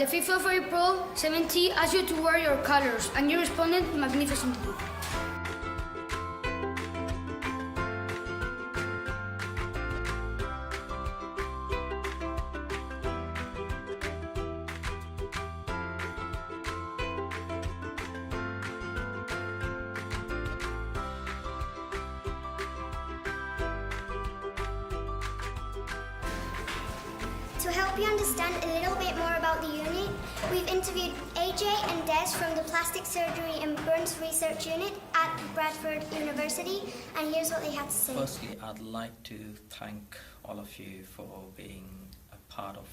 The 5th of April, 70 asked you to wear your colors, and you responded magnificently. To help you understand a little bit more about the unit, we've interviewed Ajay and Des from the Plastic Surgery and Burns Research Unit at Bradford University, and here's what they had to say. Firstly, I'd like to thank all of you for being a part of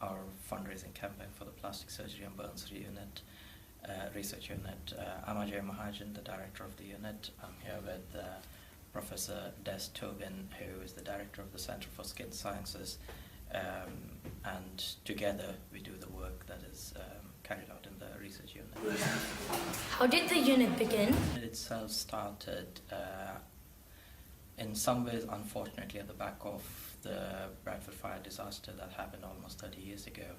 our fundraising campaign for the Plastic Surgery and Burns Research Unit. I'm Ajay Mahajan, the director of the unit. I'm here with Professor Tobin, who is the director of the Center for Skin Sciences, and together we do the work that is carried out in the research unit. How did the unit begin? It itself started in some ways, unfortunately, at the back of the Bradford fire disaster that happened almost 30 years ago.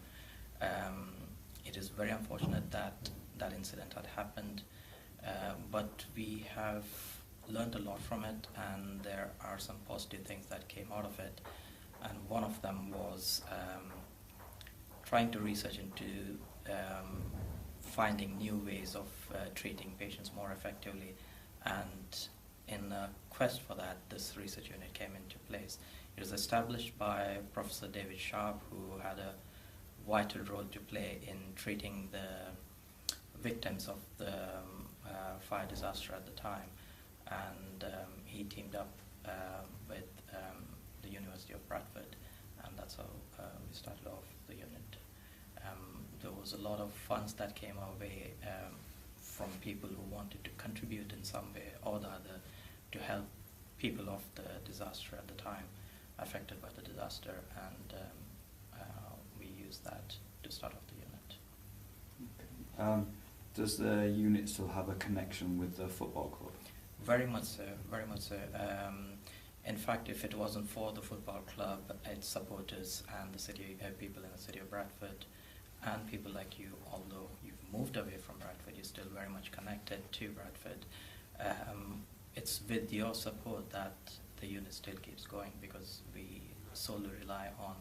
It is very unfortunate that that incident had happened, but we have learned a lot from it, and there are some positive things that came out of it. And one of them was trying to research into finding new ways of treating patients more effectively. And in a quest for that, this research unit came into place. It was established by Professor David Sharp, who had a vital role to play in treating the victims of the fire disaster at the time. And he teamed up with the University of Bradford, and that's how we started off the unit. There was a lot of funds that came our way from people who wanted to contribute in some way or the other to help people of the disaster at the time, affected by the disaster, and we used that to start off the unit. Does the unit still have a connection with the football club? Very much so, very much so. In fact, if it wasn't for the football club, its supporters and the city people in the city of Bradford, and people like you, although you've moved away from Bradford, you're still very much connected to Bradford. It's with your support that the unit still keeps going, because we solely rely on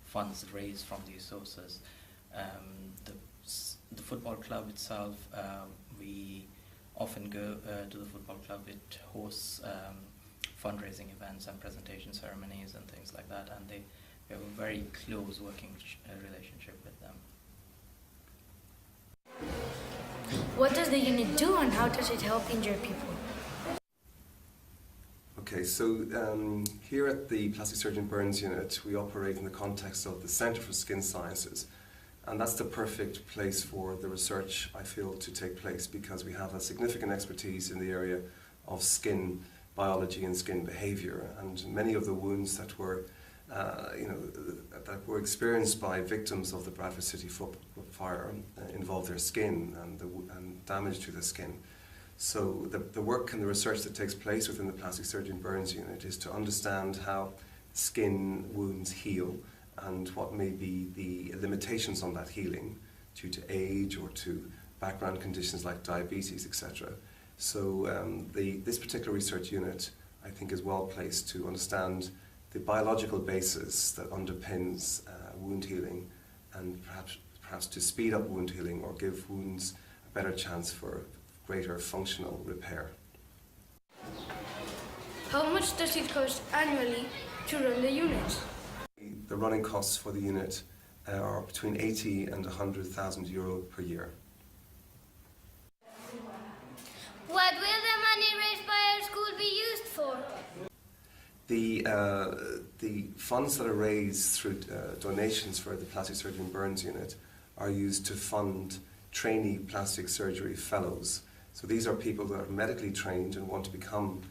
funds raised from these sources. The football club itself, we often go to the football club. It hosts fundraising events and presentation ceremonies and things like that, and we have a very close working relationship with them. What does the unit do, and how does it help injured people? Okay, so here at the Plastic Surgery and Burns Unit, we operate in the context of the Center for Skin Sciences. And that's the perfect place for the research, I feel, to take place, because we have a significant expertise in the area of skin biology and skin behaviour. And many of the wounds that were, that were experienced by victims of the Bradford City fire involved their skin and damage to the skin. So the work and the research that takes place within the Plastic Surgery and Burns Unit is to understand how skin wounds heal, and what may be the limitations on that healing due to age or to background conditions like diabetes, etc. So this particular research unit, I think, is well placed to understand the biological basis that underpins wound healing, and perhaps to speed up wound healing or give wounds a better chance for greater functional repair. How much does it cost annually to run the unit? The running costs for the unit are between 80 and 100,000 euro per year. What will the money raised by our school be used for? The funds that are raised through donations for the Plastic Surgery and Burns Unit are used to fund trainee plastic surgery fellows. So these are people that are medically trained and want to become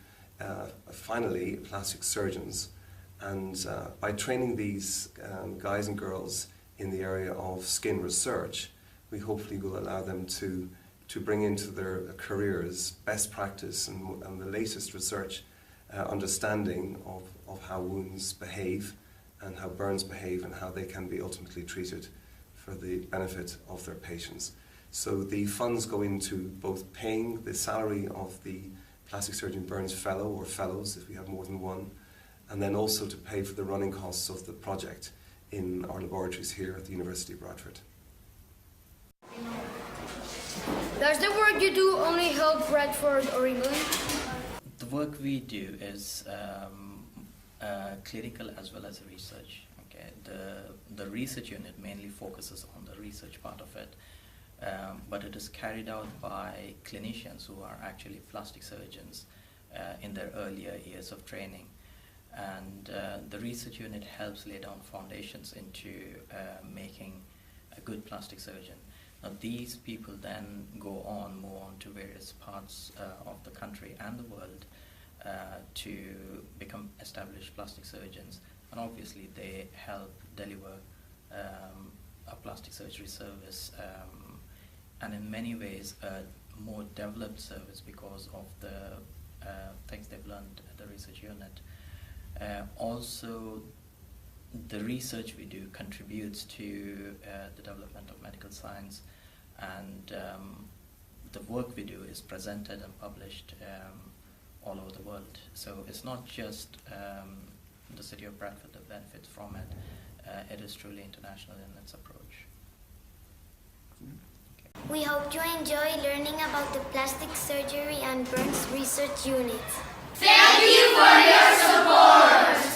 finally plastic surgeons. And by training these guys and girls in the area of skin research, we hopefully will allow them to bring into their careers best practice and the latest research understanding of how wounds behave and how burns behave and how they can be ultimately treated for the benefit of their patients. So the funds go into both paying the salary of the plastic surgeon burns fellow or fellows if we have more than one, and then also to pay for the running costs of the project in our laboratories here at the University of Bradford. Does the work you do only help Bradford or England? The work we do is clinical as well as research. Okay, the research unit mainly focuses on the research part of it, but it is carried out by clinicians who are actually plastic surgeons in their earlier years of training. And the research unit helps lay down foundations into making a good plastic surgeon. Now these people then move on to various parts of the country and the world to become established plastic surgeons, and obviously they help deliver a plastic surgery service, and in many ways a more developed service because of the things they've learned at the research unit. Also, the research we do contributes to the development of medical science, and the work we do is presented and published all over the world. So it's not just the city of Bradford that benefits from it, it is truly international in its approach. We hope you enjoy learning about the Plastic Surgery and Burns Research Unit. Thank you for your support!